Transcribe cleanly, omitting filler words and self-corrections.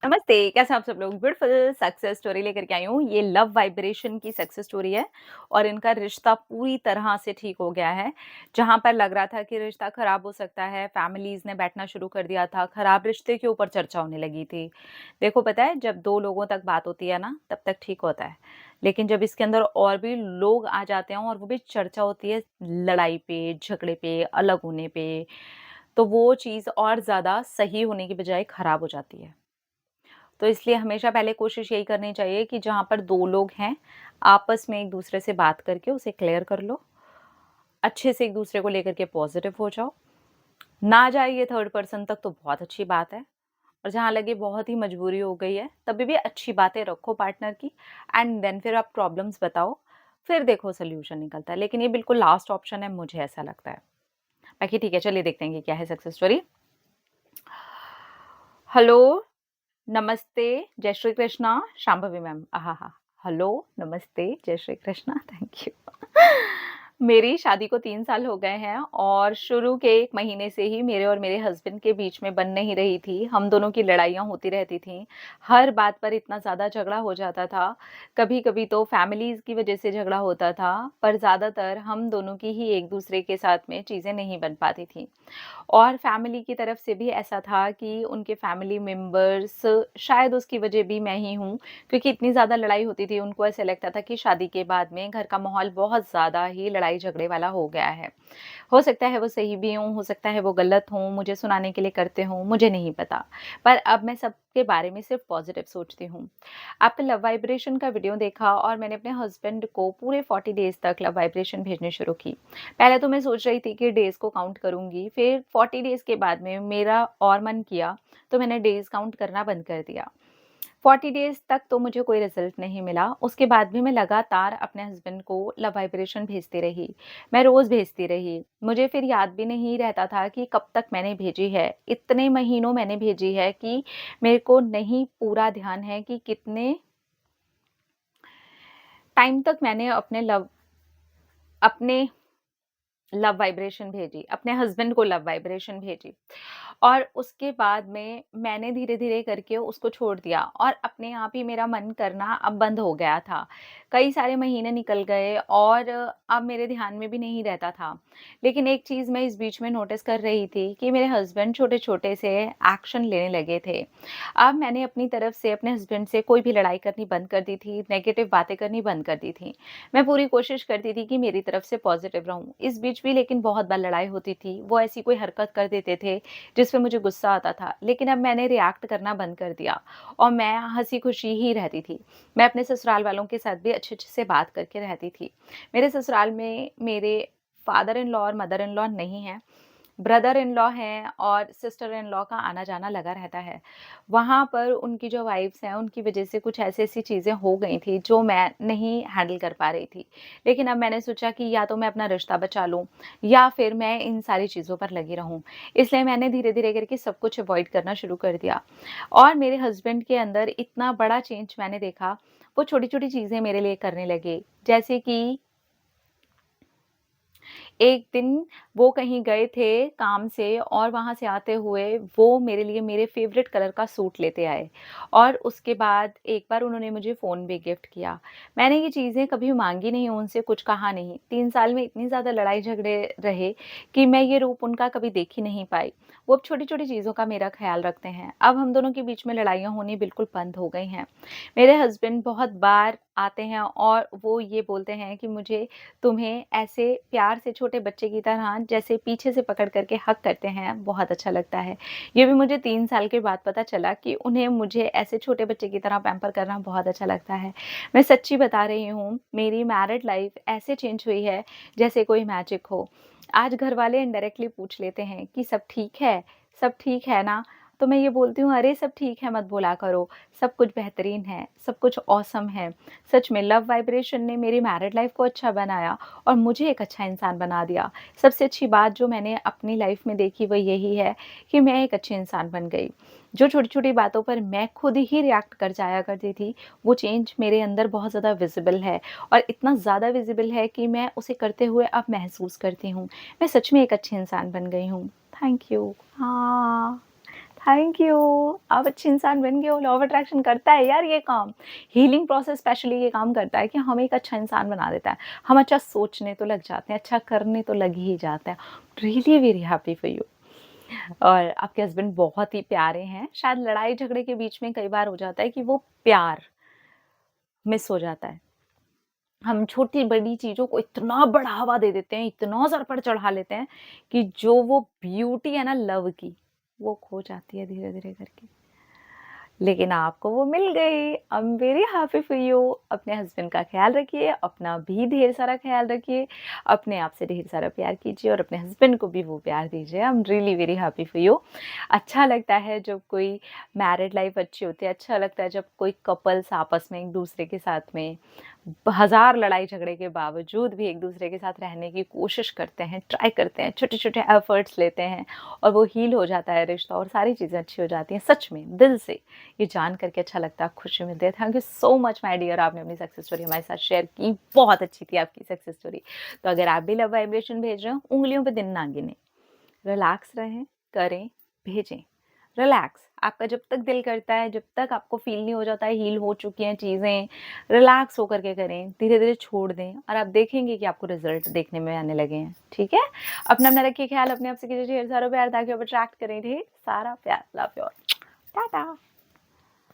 नमस्ते, कैसे हैं आप सब लोग? ब्यूटीफुल सक्सेस स्टोरी लेकर के आई हूँ। ये लव वाइब्रेशन की सक्सेस स्टोरी है और इनका रिश्ता पूरी तरह से ठीक हो गया है। जहाँ पर लग रहा था कि रिश्ता खराब हो सकता है, फैमिलीज़ ने बैठना शुरू कर दिया था, खराब रिश्ते के ऊपर चर्चा होने लगी थी। देखो पता है जब 2 लोगों तक बात होती है ना, तब तक ठीक होता है। लेकिन जब इसके अंदर और भी लोग आ जाते हैं और वो भी चर्चा होती है लड़ाई पे, झगड़े पे, अलग होने पे, तो वो चीज़ और ज़्यादा सही होने की बजाय खराब हो जाती है। तो इसलिए हमेशा पहले कोशिश यही करनी चाहिए कि जहाँ पर 2 लोग हैं, आपस में एक-दूसरे से बात करके उसे क्लियर कर लो। अच्छे से एक-दूसरे को लेकर के पॉज़िटिव हो जाओ। ना जाए ये थर्ड पर्सन तक तो बहुत अच्छी बात है और जहाँ लगे बहुत ही मजबूरी हो गई है, तभी भी अच्छी बातें रखो पार्टनर की एंड देन फिर आप प्रॉब्लम्स बताओ, फिर देखो सॉल्यूशन निकलता है। लेकिन ये बिल्कुल लास्ट ऑप्शन है, मुझे ऐसा लगता है। बाकी ठीक है, चलिए देखते हैं कि क्या है सक्सेस स्टोरी। हेलो, नमस्ते, जय श्री कृष्णा, शांभवी मैम। आहाहा! हेलो, नमस्ते, जय श्री कृष्णा, थैंक यू। मेरी शादी को 3 साल हो गए हैं और शुरू के 1 महीने से ही मेरे और मेरे हस्बैंड के बीच में बन नहीं रही थी। हम दोनों की लड़ाइयाँ होती रहती थीं। हर बात पर इतना ज़्यादा झगड़ा हो जाता था। कभी-कभी तो फैमिलीज़ की वजह से झगड़ा होता था, पर ज़्यादातर हम दोनों की ही एक-दूसरे के साथ में चीज़ें नहीं बन पाती थीं। और फैमिली की तरफ से भी ऐसा था कि उनके फैमिली मेंबर्स शायद उसकी वजह भी मैं ही हूँ, क्योंकि इतनी ज़्यादा लड़ाई होती थी, उनको ऐसा लगता था कि शादी के बाद में घर का माहौल बहुत ज़्यादा ही लड़ाई झगड़े वाला हो गया है। हो सकता है वो सही भी हों, हो सकता है वो गलत हों, मुझे सुनाने के लिए करते हों, मुझे नहीं पता। पर अब मैं सबके बारे में सिर्फ़ पॉज़िटिव सोचती हूँ। आपने लव वाइब्रेशन का वीडियो देखा और मैंने अपने हस्बैंड को पूरे 40 डेज़ तक लव वाइब्रेशन भेजने शुरू की। पहले तो मैं सोच रही थी कि डेज़ को काउंट करूँगी, फिर 40 डेज़ के बाद में मेरा और मन किया, तो मैंने डेज़ काउंट करना बंद कर दिया। 40 डेज़ तक तो मुझे कोई रिज़ल्ट नहीं मिला, उसके बाद भी मैं लगातार अपने हस्बैंड को लव वाइब्रेशन भेजती रही। मैं रोज़ भेजती रही। मुझे फिर याद भी नहीं रहता था कि कब तक मैंने भेजी है। इतने महीनों मैंने भेजी है कि मेरे को नहीं पूरा ध्यान है कि कितने टाइम तक मैंने अपने लव वाइब्रेशन भेजी, अपने हस्बैंड को लव वाइब्रेशन भेजी। और उसके बाद में मैंने धीरे-धीरे करके उसको छोड़ दिया और अपने आप ही मेरा मन करना अब बंद हो गया था। कई सारे महीने निकल गए और अब मेरे ध्यान में भी नहीं रहता था। लेकिन एक चीज़ मैं इस बीच में नोटिस कर रही थी कि मेरे हस्बैंड छोटे-छोटे से एक्शन लेने लगे थे। अब मैंने अपनी तरफ से अपने हस्बैंड से कोई भी लड़ाई करनी बंद कर दी थी, नेगेटिव बातें करनी बंद कर दी थी। मैं पूरी कोशिश करती थी कि मेरी तरफ से पॉज़िटिव रहूँ। इस बीच भी लेकिन बहुत बार लड़ाई होती थी। वो ऐसी कोई हरकत कर देते थे जिस पे मुझे गुस्सा आता था। लेकिन अब मैंने रिएक्ट करना बंद कर दिया और मैं हँसी-खुशी ही रहती थी। मैं अपने ससुराल वालों के साथ भी अच्छे-अच्छे से बात करके रहती थी। मेरे ससुराल में मेरे फादर इन लॉ और मदर इन लॉ नहीं हैं। ब्रदर इन लॉ हैं और सिस्टर इन लॉ का आना-जाना लगा रहता है। वहाँ पर उनकी जो वाइफ़्स हैं, उनकी वज़ह से कुछ ऐसी-ऐसी चीज़ें हो गई थी, जो मैं नहीं हैंडल कर पा रही थी। लेकिन अब मैंने सोचा कि या तो मैं अपना रिश्ता बचा लूँ या फिर मैं इन सारी चीज़ों पर लगी रहूँ। इसलिए मैंने धीरे-धीरे करके सब कुछ अवॉइड करना शुरू कर दिया और मेरे हस्बैंड के अंदर इतना बड़ा चेंज मैंने देखा, वो छोटी-छोटी चीज़ें मेरे लिए करने लगे। जैसे कि एक दिन वो कहीं गए थे काम से और वहाँ से आते हुए वो मेरे लिए मेरे फ़ेवरेट कलर का सूट लेते आए और उसके बाद एक बार उन्होंने मुझे फ़ोन भी गिफ्ट किया। मैंने ये चीज़ें कभी माँगी नहीं, उनसे कुछ कहा नहीं। 3 साल में इतनी ज़्यादा लड़ाई-झगड़े रहे कि मैं ये रूप उनका कभी देख ही नहीं पाई। वो अब छोटी-छोटी चीज़ों का मेरा ख़्याल रखते हैं। अब हम दोनों के बीच में लड़ाइयाँ होनी बिल्कुल बंद हो गई हैं। मेरे हस्बैंड बहुत बार आते हैं और वो ये बोलते हैं कि मुझे तुम्हें ऐसे प्यार से छोटे बच्चे की तरह जैसे पीछे से पकड़ कर के हग करते हैं, बहुत अच्छा लगता है। ये भी मुझे 3 साल के बाद पता चला कि उन्हें मुझे ऐसे छोटे बच्चे की तरह पैम्पर करना बहुत अच्छा लगता है। मैं सच्ची बता रही हूँ, मेरी मैरिड लाइफ़ ऐसे चेंज हुई है जैसे कोई मैजिक हो। आज घरवाले इनडायरेक्टली पूछ लेते हैं कि सब ठीक है? सब ठीक है ना? तो मैं ये बोलती हूँ, अरे सब ठीक है मत बोला करो, सब कुछ बेहतरीन है, सब कुछ ऑसम है। सच में लव वाइब्रेशन ने मेरी मैरिड लाइफ़ को अच्छा बनाया और मुझे एक अच्छा इंसान बना दिया। सबसे अच्छी बात जो मैंने अपनी लाइफ़ में देखी वो यही है कि मैं एक अच्छी इंसान बन गई। जो छोटी-छोटी बातों पर मैं खुद ही रिएक्ट कर जाया करती थी, वो चेंज मेरे अंदर बहुत ज़्यादा विज़िबल है और इतना ज़्यादा विज़िबल है कि मैं उसे करते हुए अब महसूस करती हूँ। मैं सच में एक अच्छी इंसान बन गई हूँ। Thank you. हाँ, थैंक यू। आप अच्छे इंसान बन गए हो। लॉ ऑफ अट्रैक्शन करता है यार ये काम। हीलिंग प्रोसेस स्पेशली ये काम करता है कि हमें एक अच्छा इंसान बना देता है। हम अच्छा सोचने तो लग जाते हैं, अच्छा करने तो लग ही जाते हैं। Really very happy for you. और आपके हस्बैंड बहुत ही प्यारे हैं। शायद लड़ाई झगड़े के बीच में कई बार हो जाता है कि वो प्यार मिस हो जाता है। हम छोटी-बड़ी चीज़ों को इतना बढ़ावा दे देते हैं, इतना सर पर चढ़ा लेते हैं कि जो वो ब्यूटी है ना लव की, वो खो जाती है धीरे-धीरे करके। लेकिन आपको वो मिल गई। I am very happy for you. अपने हस्बैंड का ख़्याल रखिए, अपना भी ढेर सारा ख़्याल रखिए, अपने आप से ढेर सारा प्यार कीजिए और अपने हस्बैंड को भी वो प्यार दीजिए। I am really very happy for you. अच्छा लगता है जब कोई मैरिड लाइफ़ अच्छी होती है, अच्छा लगता है जब कोई कपल्स आपस में एक-दूसरे के साथ में हज़ार लड़ाई झगड़े के बावजूद भी एक-दूसरे के साथ रहने की कोशिश करते हैं, ट्राई करते हैं, छोटे-छोटे एफ़र्ट्स लेते हैं और वो हील हो जाता है रिश्ता और सारी चीज़ें अच्छी हो जाती हैं। सच में, दिल से ये जान करके अच्छा लगता है, खुशी मिलती है। Thank you so much my dear, आपने अपनी सक्सेस स्टोरी हमारे साथ शेयर की। बहुत अच्छी थी आपकी सक्सेस स्टोरी। तो अगर आप भी लव वाइब्रेशन भेज रहे हो, उँगलियों पे दिन ना गिनें। रिलैक्स रहें, करें, भेजें। रिलैक्स, आपका जब तक दिल करता है, जब तक आपको फ़ील नहीं हो जाता है हील हो चुकी हैं चीज़ें, रिलैक्स होकर के करें, धीरे-धीरे छोड़ दें और आप देखेंगे कि आपको रिज़ल्ट देखने में आने लगे हैं, ठीक है? अपना रखिए ख़्याल, अपने आप से कीजिए ढेर सारा प्यार ताकि आप अट्रैक्ट करें ढेर सारा प्यार। Love you all. टाटा।